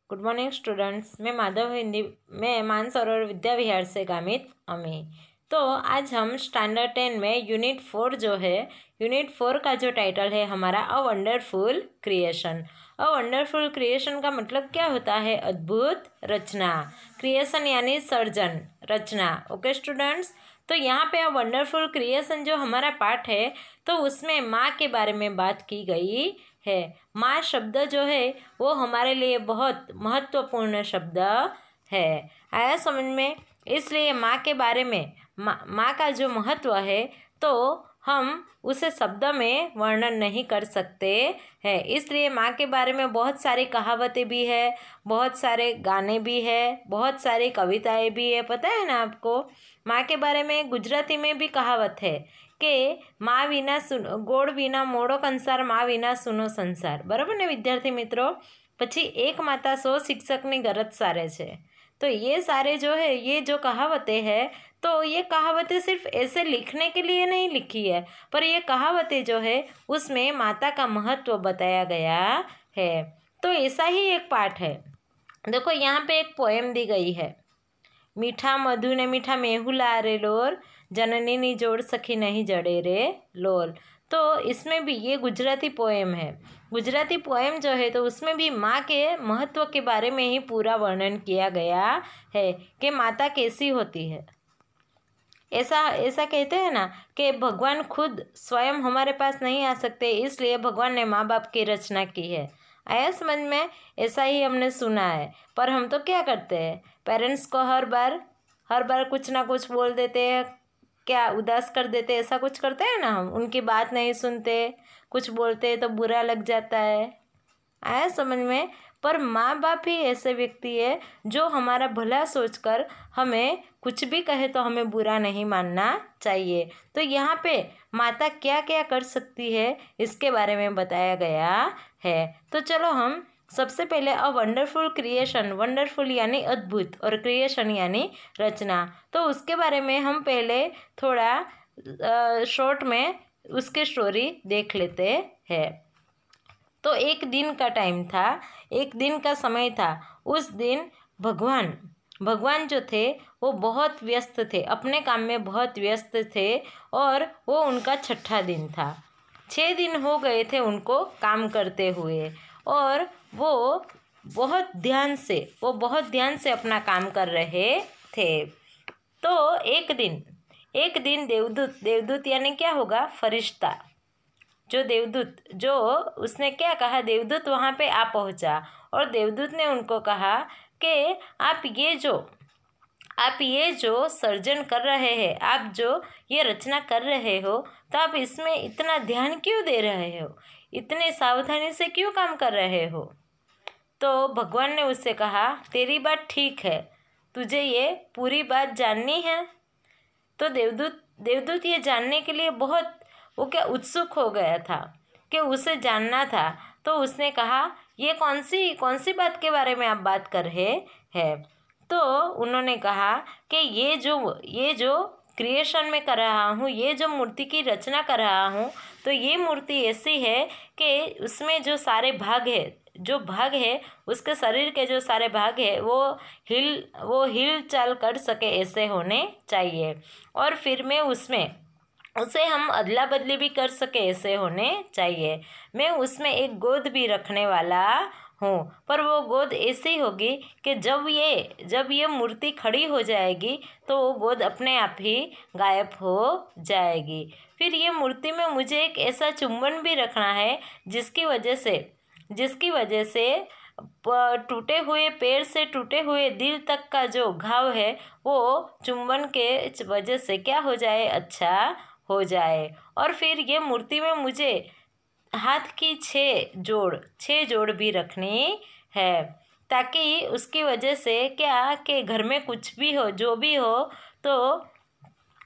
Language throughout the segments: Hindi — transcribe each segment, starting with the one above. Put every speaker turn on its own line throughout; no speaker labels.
Good morning students. मैं माधव हिंदी में मानसरोवर विद्या विहार से गामित अमी। तो आज हम स्टैंडर्ड 10 में यूनिट 4 जो है, यूनिट 4 का जो टाइटल है हमारा a wonderful creation. A wonderful creation का मतलब क्या होता है? अद्भुत रचना। क्रिएशन यानी सर्जन, रचना। ओके स्टूडेंट्स, तो यहाँ पे अ वंडरफुल क्रिएशन जो हमारा पाठ है तो उसमें माँ के बारे में बात की गई है। माँ शब्द जो है वो हमारे लिए बहुत महत्वपूर्ण शब्द है। आया समझ में? इसलिए माँ के बारे में, माँ का जो महत्व है तो हम उसे शब्द में वर्णन नहीं कर सकते हैं। इसलिए माँ के बारे में बहुत सारी कहावतें भी है, बहुत सारे गाने भी है, बहुत सारी कविताएं भी है। पता है ना आपको? माँ के बारे में गुजराती में भी कहावत है कि माँ विना सुनो गोड़ विना मोड़ो कंसार, माँ विना सुनो संसार। बराबर ने विद्यार्थी मित्रों? પછી एक माता 100 शिक्षकની गरज सारे છે। तो ये सारे जो है, ये जो कहावतें हैं, तो ये कहावतें सिर्फ ऐसे लिखने के लिए नहीं लिखी है, पर ये कहावतें जो है उसमें माता का महत्व बताया गया है। तो ऐसा ही एक पाठ है। देखो यहाँ पे एक पोएम दी गई है, मीठा मधु ने मीठा मेहुला रे लोर, जननी नी जोड़ सखी नहीं जड़े रे लोल। तो इसमें भी ये गुजराती पोएम है। गुजराती पोएम जो है तो उसमें भी माँ के महत्व के बारे में ही पूरा वर्णन किया गया है कि माता कैसी होती है। ऐसा ऐसा कहते हैं ना कि भगवान खुद स्वयं हमारे पास नहीं आ सकते, इसलिए भगवान ने माँ बाप की रचना की है। आया समझ में? ऐसा ही हमने सुना है, पर हम तो क्या करते हैं, पेरेंट्स को हर बार कुछ ना कुछ बोल देते हैं, क्या उदास कर देते, ऐसा कुछ करते हैं ना हम। उनकी बात नहीं सुनते, कुछ बोलते तो बुरा लग जाता है। आया समझ में? पर माँ बाप ही ऐसे व्यक्ति है जो हमारा भला सोचकर हमें कुछ भी कहे तो हमें बुरा नहीं मानना चाहिए। तो यहाँ पे माता क्या क्या कर सकती है इसके बारे में बताया गया है। तो चलो हम सबसे पहले अ वंडरफुल क्रिएशन, वंडरफुल यानी अद्भुत और क्रिएशन यानी रचना, तो उसके बारे में हम पहले थोड़ा शॉर्ट में उसकी स्टोरी देख लेते हैं। तो एक दिन का टाइम था, एक दिन का समय था। उस दिन भगवान जो थे वो बहुत व्यस्त थे, अपने काम में बहुत व्यस्त थे, और वो उनका 6ठा दिन था। 6 दिन हो गए थे उनको काम करते हुए, और वो बहुत ध्यान से अपना काम कर रहे थे। तो एक दिन देवदूत यानी क्या होगा? फरिश्ता, जो देवदूत, जो उसने क्या कहा, देवदूत वहाँ पे आ पहुँचा और देवदूत ने उनको कहा कि आप ये जो सर्जन कर रहे हैं, आप जो ये रचना कर रहे हो, तो आप इसमें इतना ध्यान क्यों दे रहे हो, इतने सावधानी से क्यों काम कर रहे हो? तो भगवान ने उससे कहा, तेरी बात ठीक है, तुझे ये पूरी बात जाननी है। तो देवदूत ये जानने के लिए बहुत वो क्या उत्सुक हो गया था कि उसे जानना था। तो उसने कहा, ये कौन सी बात के बारे में आप बात कर रहे हैं? तो उन्होंने कहा कि ये जो क्रिएशन में कर रहा हूँ, ये जो मूर्ति की रचना कर रहा हूँ, तो ये मूर्ति ऐसी है कि उसमें जो सारे भाग है उसके शरीर के जो सारे भाग है वो हिल चाल कर सके, ऐसे होने चाहिए। और फिर मैं उसे हम अदला बदली भी कर सके, ऐसे होने चाहिए। मैं उसमें एक गोद भी रखने वाला हूँ, पर वो गोद ऐसी होगी कि जब ये मूर्ति खड़ी हो जाएगी तो वो गोद अपने आप ही गायब हो जाएगी। फिर ये मूर्ति में मुझे एक ऐसा चुंबन भी रखना है जिसकी वजह से टूटे हुए पैर से टूटे हुए दिल तक का जो घाव है वो चुंबन के वजह से क्या हो जाए, अच्छा हो जाए। और फिर ये मूर्ति में मुझे हाथ की 6 जोड़ भी रखनी है, ताकि उसकी वजह से क्या कि घर में कुछ भी हो, जो भी हो, तो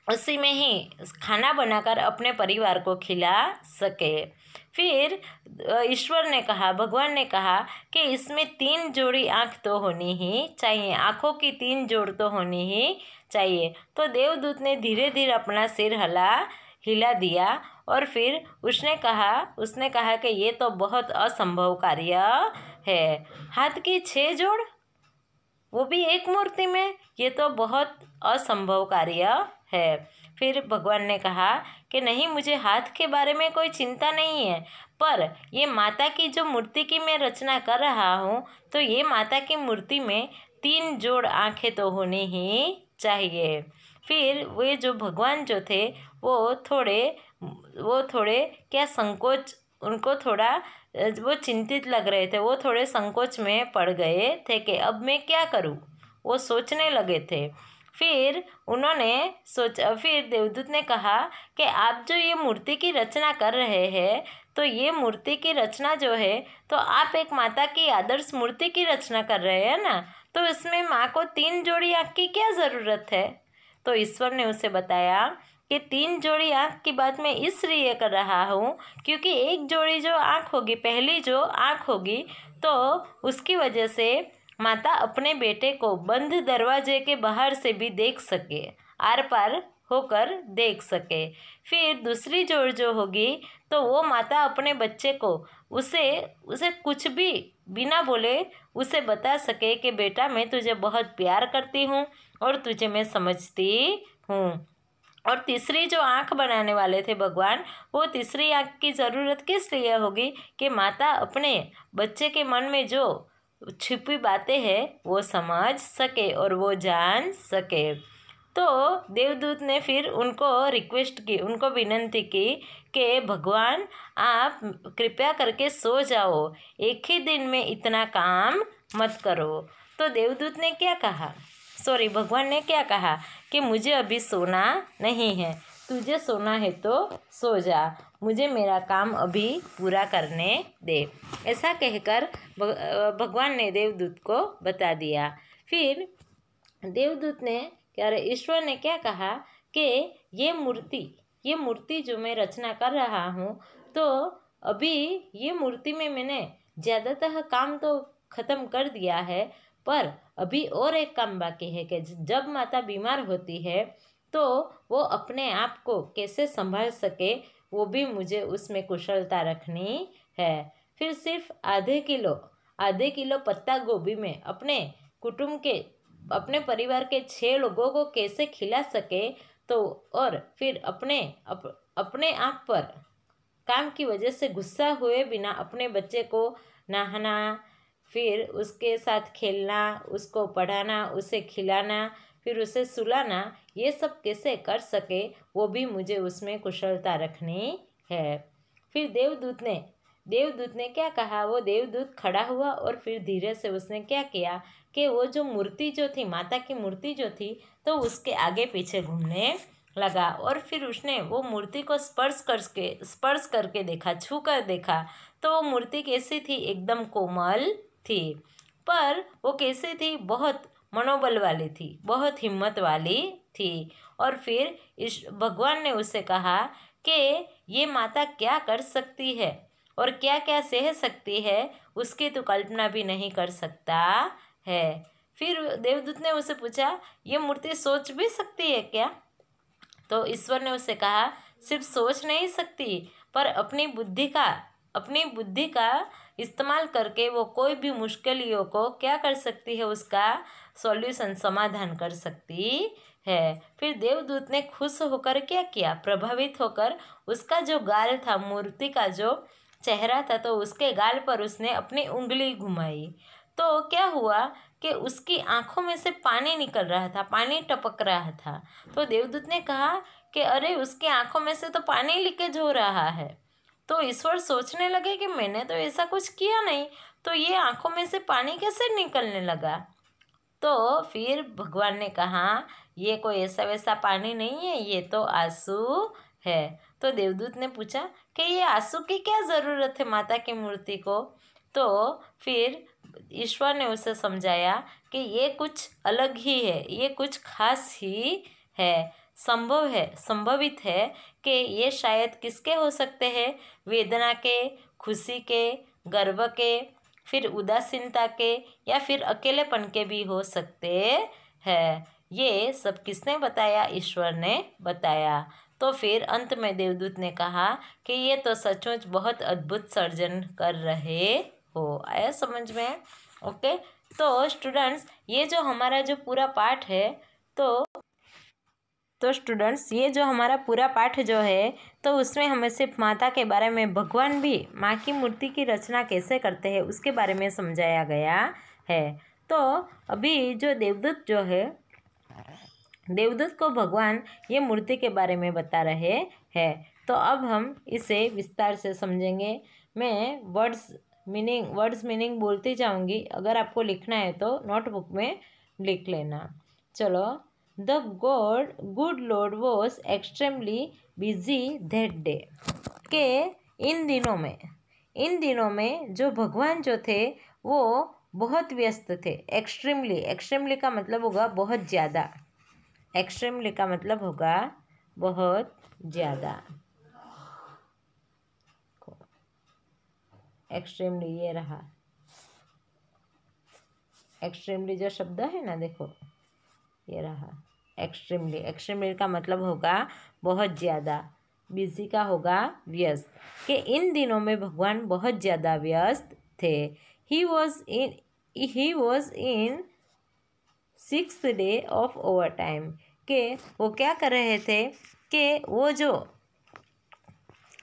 उसी में ही खाना बनाकर अपने परिवार को खिला सके। फिर भगवान ने कहा कि इसमें 3 जोड़ी आँख तो होनी ही चाहिए, आँखों की 3 जोड़ तो होनी ही चाहिए। तो देवदूत ने धीरे धीरे अपना सिर हिला दिया और फिर उसने कहा कि ये तो बहुत असंभव कार्य है। हाथ की 6 जोड़, वो भी एक मूर्ति में, ये तो बहुत असंभव कार्य है। फिर भगवान ने कहा कि नहीं, मुझे हाथ के बारे में कोई चिंता नहीं है, पर ये माता की जो मूर्ति की मैं रचना कर रहा हूँ, तो ये माता की मूर्ति में 3 जोड़ आंखें तो होनी ही चाहिए। फिर वे जो भगवान जो थे वो थोड़े क्या संकोच, उनको थोड़ा वो चिंतित लग रहे थे, वो थोड़े संकोच में पड़ गए थे कि अब मैं क्या करूं, वो सोचने लगे थे। फिर देवदूत ने कहा कि आप जो ये मूर्ति की रचना कर रहे हैं, तो ये मूर्ति की रचना जो है, तो आप एक माता की आदर्श मूर्ति की रचना कर रहे हैं ना, तो इसमें माँ को 3 जोड़ी आँख की क्या ज़रूरत है। तो ईश्वर ने उसे बताया कि 3 जोड़ी आँख की बात मैं इसलिए कर रहा हूँ क्योंकि एक जोड़ी जो आँख होगी, पहली जो आँख होगी, तो उसकी वजह से माता अपने बेटे को बंद दरवाजे के बाहर से भी देख सके, आर पार होकर देख सके। फिर दूसरी जोड़ जो होगी, तो वो माता अपने बच्चे को उसे कुछ भी बिना बोले उसे बता सके कि बेटा, मैं तुझे बहुत प्यार करती हूँ और तुझे मैं समझती हूँ। और तीसरी जो आँख बनाने वाले थे भगवान, वो तीसरी आँख की ज़रूरत किस लिए होगी कि माता अपने बच्चे के मन में जो छिपी बातें हैं वो समझ सके और वो जान सके। तो देवदूत ने फिर उनको रिक्वेस्ट की, उनको विनंती की कि भगवान आप कृपया करके सो जाओ, एक ही दिन में इतना काम मत करो। तो देवदूत ने क्या कहा, भगवान ने क्या कहा कि मुझे अभी सोना नहीं है, तुझे सोना है तो सो जा, मुझे मेरा काम अभी पूरा करने दे। ऐसा कहकर भगवान ने देवदूत को बता दिया। फिर देवदूत ने ईश्वर ने क्या कहा कि ये मूर्ति जो मैं रचना कर रहा हूँ, तो अभी ये मूर्ति में मैंने ज़्यादातर काम तो ख़त्म कर दिया है, पर अभी और एक काम बाकी है कि जब माता बीमार होती है तो वो अपने आप को कैसे संभाल सके, वो भी मुझे उसमें कुशलता रखनी है। फिर सिर्फ आधे किलो पत्ता गोभी में अपने परिवार के 6 लोगों को कैसे खिला सके, तो और फिर अपने आप पर काम की वजह से गुस्सा हुए बिना अपने बच्चे को नहाना, फिर उसके साथ खेलना, उसको पढ़ाना, उसे खिलाना, फिर उसे सुलाना, ये सब कैसे कर सके, वो भी मुझे उसमें कुशलता रखनी है। फिर देवदूत ने क्या कहा, वो देवदूत खड़ा हुआ और फिर धीरे से उसने क्या किया कि वो जो मूर्ति जो थी, माता की मूर्ति जो थी, तो उसके आगे पीछे घूमने लगा और फिर उसने वो मूर्ति को स्पर्श करके देखा, छू कर देखा, तो वो मूर्ति कैसी थी, एकदम कोमल थी। पर वो कैसी थी, बहुत मनोबल वाली थी, बहुत हिम्मत वाली थी। और फिर इस भगवान ने उसे कहा कि ये माता क्या कर सकती है और क्या क्या सह सकती है, उसकी तो कल्पना भी नहीं कर सकता है। फिर देवदूत ने उसे पूछा, ये मूर्ति सोच भी सकती है क्या? तो ईश्वर ने उसे कहा, सिर्फ सोच नहीं सकती, पर अपनी बुद्धि का इस्तेमाल करके वो कोई भी मुश्किलों को क्या कर सकती है, उसका सॉल्यूशन, समाधान कर सकती है। फिर देवदूत ने खुश होकर क्या किया, प्रभावित होकर उसका जो गाल था, मूर्ति का जो चेहरा था, तो उसके गाल पर उसने अपनी उंगली घुमाई, तो क्या हुआ कि उसकी आंखों में से पानी निकल रहा था, पानी टपक रहा था। तो देवदूत ने कहा कि अरे, उसकी आंखों में से तो पानी लीकेज हो रहा है। तो ईश्वर सोचने लगे कि मैंने तो ऐसा कुछ किया नहीं, तो ये आंखों में से पानी कैसे निकलने लगा। तो फिर भगवान ने कहा, ये कोई ऐसा वैसा पानी नहीं है, ये तो आंसू है। तो देवदूत ने पूछा कि ये आंसू की क्या ज़रूरत है माता की मूर्ति को। तो फिर ईश्वर ने उसे समझाया कि ये कुछ अलग ही है, ये कुछ खास ही है, संभवित है कि ये शायद किसके हो सकते हैं, वेदना के, खुशी के, गर्व के, फिर उदासीनता के, या फिर अकेलेपन के भी हो सकते हैं। ये सब किसने बताया? ईश्वर ने बताया। तो फिर अंत में देवदूत ने कहा कि ये तो सचमुच बहुत अद्भुत सर्जन कर रहे हो। आया समझ में? ओके, तो स्टूडेंट्स ये जो हमारा जो पूरा पाठ है तो स्टूडेंट्स ये जो हमारा पूरा पाठ जो है तो उसमें हमें सिर्फ माता के बारे में, भगवान भी माँ की मूर्ति की रचना कैसे करते हैं उसके बारे में समझाया गया है। तो अभी जो देवदूत जो है, देवदूत को भगवान ये मूर्ति के बारे में बता रहे हैं। तो अब हम इसे विस्तार से समझेंगे। मैं वर्ड्स मीनिंग बोलती जाऊंगी, अगर आपको लिखना है तो नोटबुक में लिख लेना। चलो। The good lord was extremely busy that day. के इन दिनों में जो भगवान जो थे वो बहुत व्यस्त थे। एक्सट्रीमली का मतलब होगा बहुत ज़्यादा। एक्सट्रीमली का मतलब होगा बहुत ज़्यादा। एक्सट्रीमली ये रहा, एक्सट्रीमली जो शब्द है ना, देखो ये रहा एक्सट्रीमली का मतलब होगा बहुत ज़्यादा। बिजी का होगा व्यस्त। कि इन दिनों में भगवान बहुत ज़्यादा व्यस्त थे। He was in 6th day of over time. के वो क्या कर रहे थे कि वो जो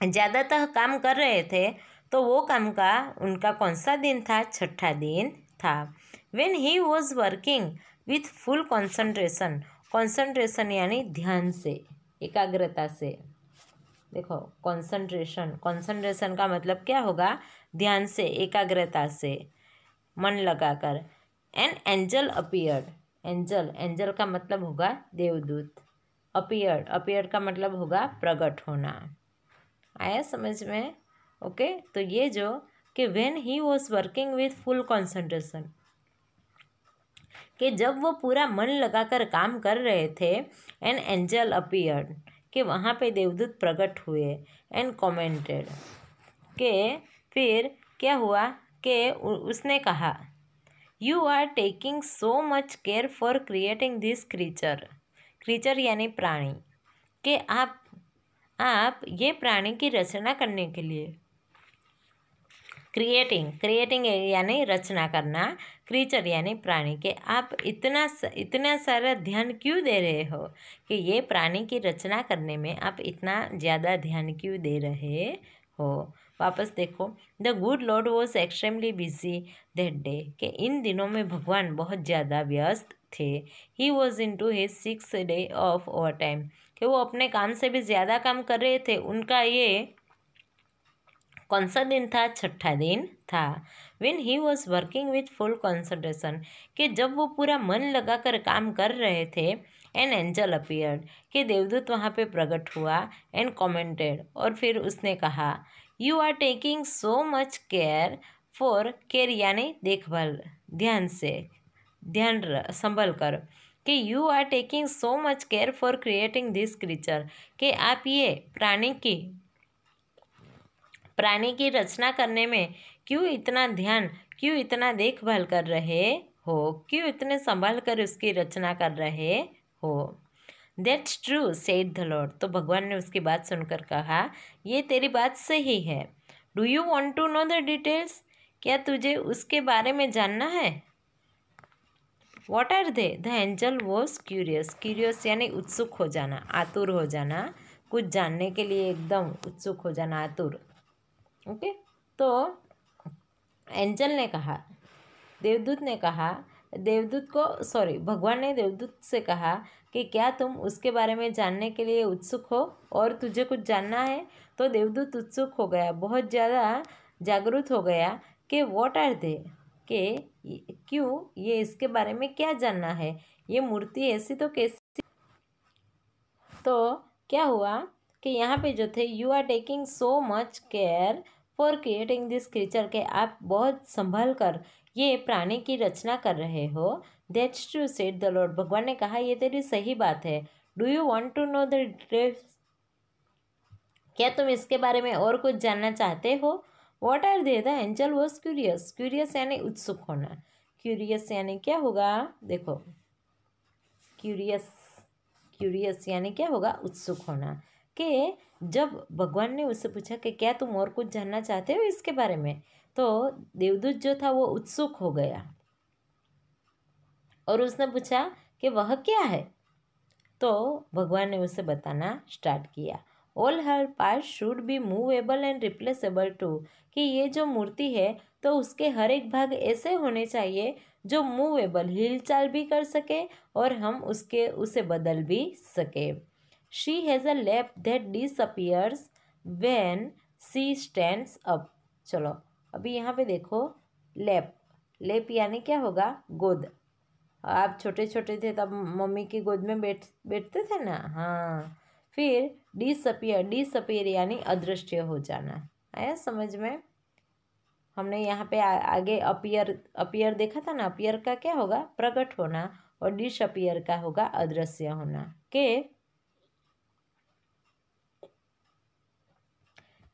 ज़्यादातर काम कर रहे थे तो वो काम का उनका कौन सा दिन था? 6ठा दिन था। When he was working with full concentration यानी ध्यान से, एकाग्रता से। देखो कंसंट्रेशन का मतलब क्या होगा? ध्यान से, एकाग्रता से, मन लगाकर। An angel appeared. एंजल का मतलब होगा देवदूत। अपीयर्ड का मतलब होगा प्रकट होना। आया समझ में? ओके, तो ये जो कि when he was working with full concentration, कि जब वो पूरा मन लगाकर काम कर रहे थे, एन एंजल अपीयर्ड, कि वहाँ पे देवदूत प्रकट हुए। एंड कमेंटेड, के फिर क्या हुआ कि उसने कहा, you are taking so much care for creating this creature यानी प्राणी, कि आप ये प्राणी की रचना करने के लिए, क्रिएटिंग यानी रचना करना, क्रीचर यानी प्राणी, के आप इतना सारा ध्यान क्यों दे रहे हो? कि ये प्राणी की रचना करने में आप इतना ज़्यादा ध्यान क्यों दे रहे हो? वापस देखो। The good lord was extremely busy that day, कि इन दिनों में भगवान बहुत ज़्यादा व्यस्त थे। He was into his 6th day of overtime, कि वो अपने काम से भी ज़्यादा काम कर रहे थे। उनका ये कौन सा दिन था? 6ठा दिन था। When he was working with full concentration, कि जब वो पूरा मन लगाकर काम कर रहे थे, एन एंजल अपीयर्ड, कि देवदूत वहाँ पे प्रकट हुआ। एंड कमेंटेड, और फिर उसने कहा, you are taking so much care for, care यानी देखभाल, ध्यान से, संभल कर, कि you are taking so much care for creating this creature, कि आप ये प्राणी की रचना करने में क्यों इतना देखभाल कर रहे हो? क्यों इतने संभाल कर उसकी रचना कर रहे हो? That's true said the Lord, तो भगवान ने उसकी बात सुनकर कहा, ये तेरी बात सही है। Do you want to know the details, क्या तुझे उसके बारे में जानना है? What are they? The angel was curious यानी उत्सुक हो जाना, आतुर हो जाना, कुछ जानने के लिए एकदम उत्सुक हो जाना, आतुर। ओके, तो एंजल ने कहा, भगवान ने देवदूत से कहा कि क्या तुम उसके बारे में जानने के लिए उत्सुक हो और तुझे कुछ जानना है? तो देवदूत उत्सुक हो गया, बहुत ज़्यादा जागरूक हो गया कि व्हाट आर दे, कि क्यों, ये इसके बारे में क्या जानना है? ये मूर्ति ऐसी तो कैसी? तो क्या हुआ कि यहाँ पे जो थे, you are taking so much care for creating this creature, के आप बहुत संभल कर ये प्राणी की रचना कर रहे हो। That's true said the lord, भगवान ने कहा, ये तेरी सही बात है। Do you want to know the details, क्या तुम इसके बारे में और कुछ जानना चाहते हो? What are they? The angel was curious यानी उत्सुक होना। क्यूरियस यानी क्या होगा? देखो, क्यूरियस यानी क्या होगा? उत्सुक होना। कि जब भगवान ने उससे पूछा कि क्या तुम और कुछ जानना चाहते हो इसके बारे में, तो देवदूत जो था वो उत्सुक हो गया और उसने पूछा कि वह क्या है। तो भगवान ने उसे बताना स्टार्ट किया। All her part should be movable and replaceable too, कि ये जो मूर्ति है तो उसके हर एक भाग ऐसे होने चाहिए जो मूवेबल, हिलचाल भी कर सके और हम उसे बदल भी सके। She has a lap that disappears when she stands up. चलो अभी यहाँ पे देखो, लैप, लैप यानी क्या होगा, गोद। आप छोटे छोटे थे तब मम्मी की गोद में बैठते थे ना, हाँ। फिर डिसअपियर, डिसअपियर यानी अदृश्य हो जाना। आया समझ में? हमने यहाँ पे आगे अपियर, अपियर देखा था ना। अपियर का क्या होगा, प्रकट होना, और डिसअपियर का होगा अदृश्य होना। के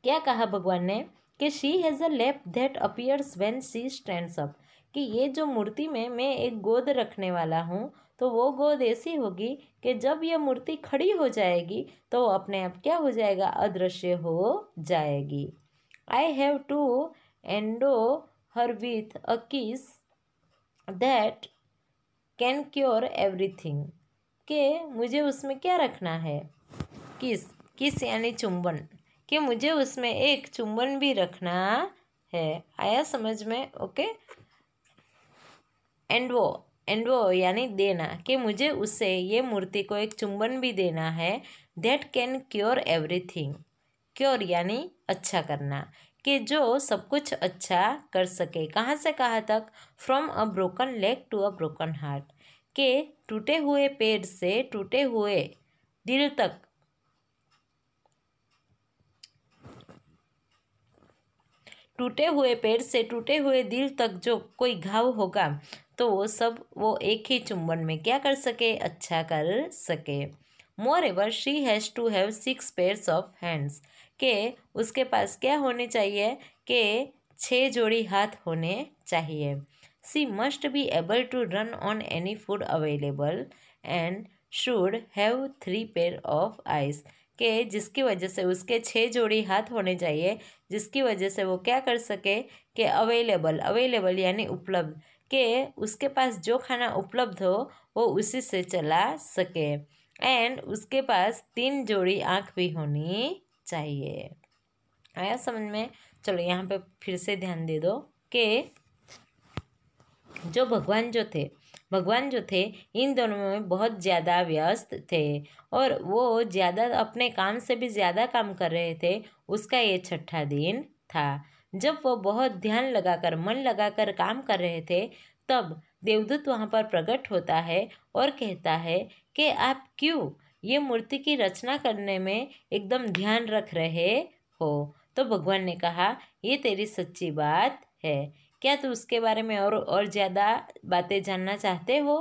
क्या कहा भगवान ने कि she has a lap that appears when she stands up, कि ये जो मूर्ति में मैं एक गोद रखने वाला हूँ तो वो गोद ऐसी होगी कि जब ये मूर्ति खड़ी हो जाएगी तो वो अपने आप क्या हो जाएगा, अदृश्य हो जाएगी। I have to endow her with a kiss that can cure everything, के मुझे उसमें क्या रखना है, किस, किस यानी चुंबन, कि मुझे उसमें एक चुंबन भी रखना है। आया समझ में? ओके। एंडवो, एंडवो यानी देना, कि मुझे उससे, ये मूर्ति को एक चुंबन भी देना है। That can cure everything, cure यानी अच्छा करना, कि जो सब कुछ अच्छा कर सके। कहाँ से कहाँ तक, from a broken leg to a broken heart, के टूटे हुए पेड़ से टूटे हुए दिल तक, टूटे हुए पेड़ से टूटे हुए दिल तक जो कोई घाव होगा तो वो सब वो एक ही चुंबन में क्या कर सके, अच्छा कर सके। Moreover she has to have 6 pairs of hands, के उसके पास क्या होने चाहिए, के 6 जोड़ी हाथ होने चाहिए। She must be able to run on any food available and should have 3 pair of eyes, के जिसकी वजह से उसके 6 जोड़ी हाथ होने चाहिए, जिसकी वजह से वो क्या कर सके, कि अवेलेबल, अवेलेबल यानी उपलब्ध, के उसके पास जो खाना उपलब्ध हो वो उसी से चला सके। एंड उसके पास 3 जोड़ी आँख भी होनी चाहिए। आया समझ में? चलो यहाँ पे फिर से ध्यान दे दो कि जो भगवान जो थे इन दोनों में बहुत ज़्यादा व्यस्त थे और वो ज़्यादा अपने काम से भी ज़्यादा काम कर रहे थे। उसका ये 6ठा दिन था। जब वो बहुत ध्यान लगाकर, मन लगाकर काम कर रहे थे तब देवदूत वहाँ पर प्रकट होता है और कहता है कि आप क्यों ये मूर्ति की रचना करने में एकदम ध्यान रख रहे हो। तो भगवान ने कहा, ये तेरी सच्ची बात है, क्या तू उसके बारे में और ज़्यादा बातें जानना चाहते हो।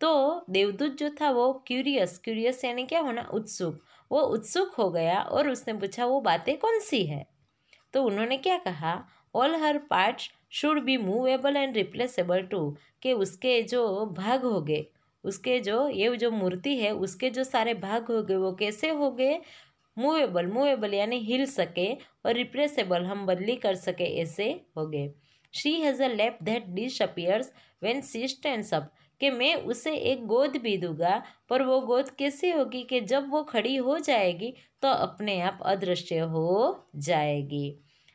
तो देवदूत जो था वो क्यूरियस, क्यूरियस यानी क्या होना, उत्सुक, वो उत्सुक हो गया और उसने पूछा वो बातें कौन सी है। तो उन्होंने क्या कहा, all her parts should be movable and replaceable too, कि उसके जो भाग हो गए, उसके जो ये जो मूर्ति है उसके जो सारे भाग हो गए वो कैसे हो गए, मूवेबल, मूवेबल यानी हिल सके, और रिप्लेसेबल हम बदली कर सके, ऐसे हो गए। She has a lap that disappears when she stands up, कि मैं उसे एक गोद भी दूंगा पर वो गोद कैसे होगी, कि जब वो खड़ी हो जाएगी तो अपने आप अदृश्य हो जाएगी।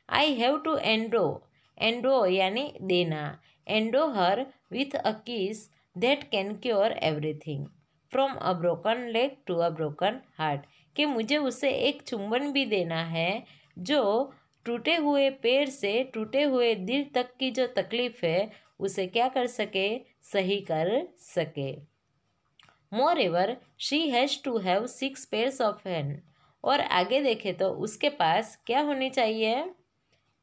I have to endow, endow यानी देना, endow her with a kiss that can cure everything, from a broken leg to a broken heart, कि मुझे उसे एक चुंबन भी देना है जो टूटे हुए पैर से टूटे हुए दिल तक की जो तकलीफ है उसे क्या कर सके, सही कर सके। Moreover she has to have 6 pairs of hand, और आगे देखे तो उसके पास क्या होनी चाहिए,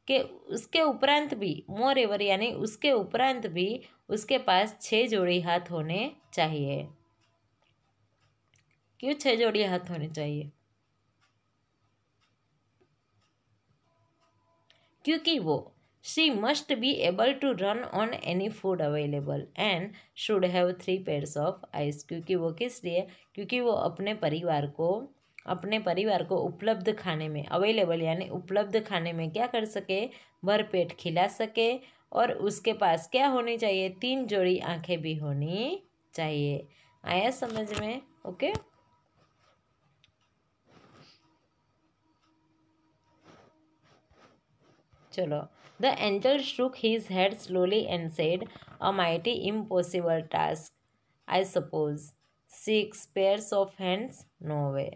कि उसके उपरांत भी, मोर एवर यानी उसके उपरांत भी उसके पास 6 जोड़ी हाथ होने चाहिए। क्यों 6 जोड़ी हाथ होने चाहिए, क्योंकि वो she must be able to run on any food available and should have 3 pairs of eyes, क्योंकि वो किस लिए, क्योंकि वो अपने परिवार को अपने परिवार को उपलब्ध खाने में, अवेलेबल यानी उपलब्ध खाने में क्या कर सके, भरपेट खिला सके। और उसके पास क्या होनी चाहिए, 3 जोड़ी आंखें भी होनी चाहिए। आया समझ में? ओके। चलो, the angel shook his head slowly and said, "A mighty impossible task, I suppose. 6 pairs of hands, no way."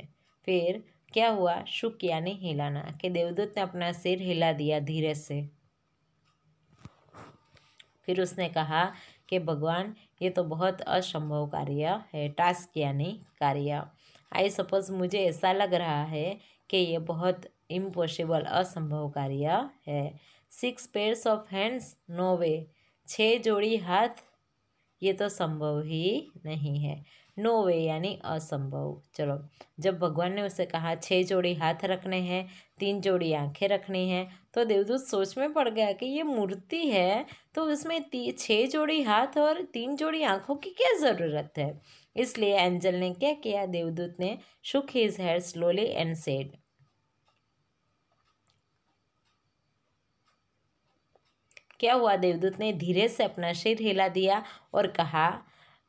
फिर क्या हुआ, शुक यानी हिलाना, कि देवदूत ने अपना सिर हिला दिया धीरे से। फिर उसने कहा कि भगवान, ये तो बहुत असंभव कार्य है। टास्क यानी कार्य। आई सपोज, मुझे ऐसा लग रहा है कि ये बहुत इम्पॉसिबल, असंभव कार्य है। 6 पेयर्स ऑफ हैंड्स, नो वे। 6 जोड़ी हाथ, ये तो संभव ही नहीं है। नो वे यानी असंभव। चलो, जब भगवान ने उसे कहा 6 जोड़ी हाथ रखने हैं, 3 जोड़ी आंखें रखनी हैं, तो देवदूत सोच में पड़ गया कि ये मूर्ति है तो उसमें 6 जोड़ी हाथ और 3 जोड़ी आंखों की क्या ज़रूरत है। इसलिए एंजल ने क्या किया, देवदूत ने shook his head slowly and said, क्या हुआ, देवदूत ने धीरे से अपना सिर हिला दिया और कहा,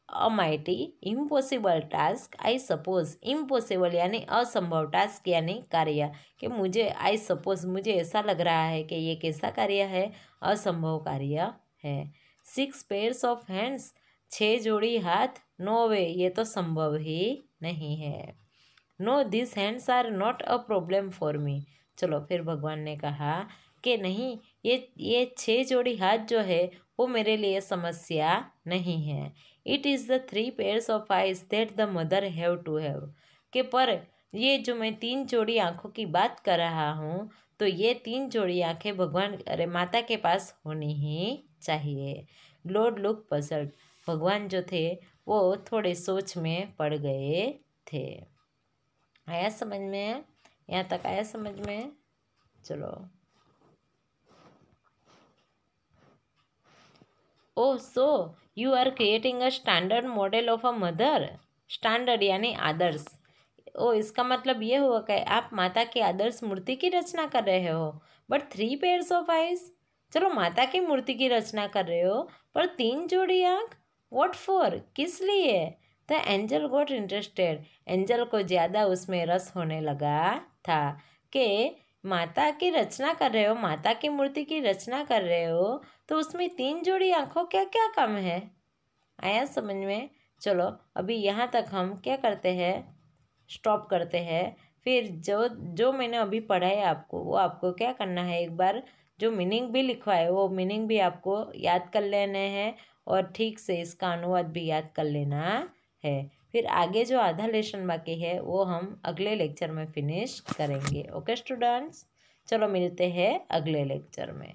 अ mighty impossible task, I suppose. Impossible यानी असंभव, टास्क यानी कार्य, कि मुझे, आई सपोज, मुझे ऐसा लग रहा है कि ये कैसा कार्य है, असंभव कार्य है। 6 पेयर्स ऑफ हैंड्स, 6 जोड़ी हाथ, नो वे, ये तो संभव ही नहीं है। No, this hands are not a problem for me. चलो, फिर भगवान ने कहा कि नहीं, ये 6 जोड़ी हाथ जो है वो मेरे लिए समस्या नहीं है। It is the 3 pairs of eyes that the mother have to have. कि पर ये जो मैं 3 जोड़ी आँखों की बात कर रहा हूँ, तो ये 3 जोड़ी आँखें भगवान, अरे माता के पास होनी ही चाहिए। Lord look puzzled. भगवान जो थे वो थोड़े सोच में पड़ गए थे। आया समझ में? यहाँ तक आया समझ में? चलो। Oh, so you are creating a standard model of a mother. Standard यानी आदर्श। ओ, इसका मतलब ये हुआ कि आप माता की आदर्श मूर्ति की रचना कर रहे हो। But 3 pairs of eyes. चलो, माता की मूर्ति की रचना कर रहे हो, पर 3 जोड़ी आँख, व्हाट फॉर, किस लिए? The angel got interested. Angel को ज़्यादा उसमें रस होने लगा था कि माता की रचना कर रहे हो, माता की मूर्ति की रचना कर रहे हो, तो उसमें 3 जोड़ी आँखों क्या क्या कम है। आया समझ में? चलो, अभी यहाँ तक हम क्या करते हैं, स्टॉप करते हैं। फिर जो जो मैंने अभी पढ़ा है आपको, वो आपको क्या करना है, एक बार जो मीनिंग भी लिखवा है वो मीनिंग भी आपको याद कर लेने हैं और ठीक से इसका अनुवाद भी याद कर लेना है। फिर आगे जो आधा लेसन बाकी है वो हम अगले लेक्चर में फिनिश करेंगे। ओके स्टूडेंट्स, चलो मिलते हैं अगले लेक्चर में।